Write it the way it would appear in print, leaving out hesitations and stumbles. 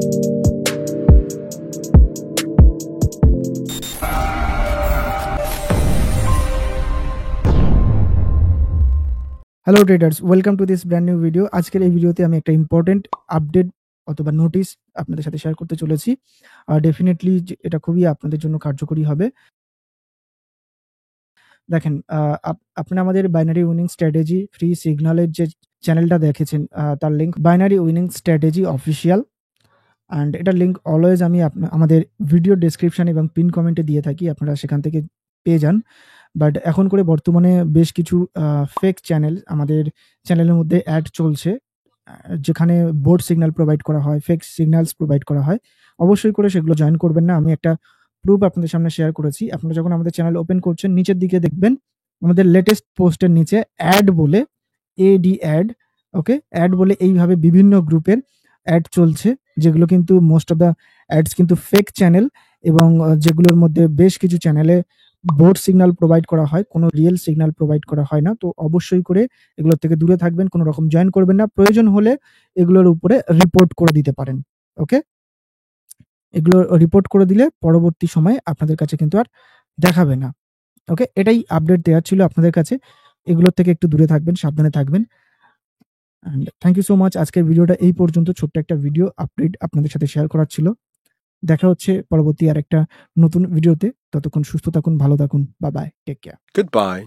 Hello traders, welcome to this brand new video. আজকের এই ভিডিওতে আমি একটা ইম্পর্টেন্ট আপডেট অথবা নোটিশ আপনাদের সাথে শেয়ার করতে চলেছি। ডেফিনেটলি এটা খুবই আপনাদের জন্য কার্যকরী হবে। দেখেন, আপনারা আমাদের বাইনারি উইনিং স্ট্র্যাটেজি ফ্রি সিগন্যালের যে চ্যানেলটা দেখেছেন, তার link binary winning strategy official, and এটার লিঙ্ক অলওয়েজ আমি আমাদের ভিডিও ডেসক্রিপশন এবং পিন কমেন্টে দিয়ে থাকি, আপনারা সেখান থেকে পেয়ে যান। বাট এখন করে বর্তমানে বেশ কিছু ফেক চ্যানেল আমাদের চ্যানেলের মধ্যে অ্যাড চলছে, যেখানে বোর্ড সিগন্যাল প্রোভাইড করা হয়, ফেক সিগন্যালস প্রোভাইড করা হয়। অবশ্যই করে সেগুলো জয়েন করবেন না। আমি একটা প্রুফ আপনাদের সামনে শেয়ার করেছি। আপনারা যখন আমাদের চ্যানেল ওপেন করছেন, নিচের দিকে দেখবেন আমাদের লেটেস্ট পোস্টের নিচে অ্যাড বলে, এডি অ্যাড, ওকে, অ্যাড বলে এইভাবে বিভিন্ন গ্রুপের অ্যাড চলছে, যেগুলো কিন্তু মোস্ট অফ দ্য অ্যাডস কিন্তু ফেক চ্যানেল, এবং যেগুলোর মধ্যে বেশ কিছু চ্যানেলে বোর্ড সিগন্যাল প্রোভাইড করা হয়, কোনো রিয়েল সিগন্যাল প্রোভাইড করা হয় না। তো অবশ্যই করে এগুলোর থেকে দূরে থাকবেন, কোনো রকম জয়েন করবেন না। প্রয়োজন হলে এগুলোর উপরে রিপোর্ট করে দিতে পারেন, ওকে? এগুলো রিপোর্ট করে দিলে পরবর্তী সময়ে আপনাদের কাছে কিন্তু আর দেখাবে না, ওকে? এটাই আপডেট দেওয়ার ছিল আপনাদের কাছে। এগুলোর থেকে একটু দূরে থাকবেন, সাবধানে থাকবেন। And thank you so much. আজকের ভিডিওটা এই পর্যন্ত, ছোট্ট একটা ভিডিও আপডেট আপনাদের সাথে শেয়ার করার ছিল। দেখা হচ্ছে পরবর্তী আরেকটা নতুন ভিডিওতে। ততক্ষণ সুস্থ থাকুন, ভালো থাকুন। Bye bye, take care. Goodbye.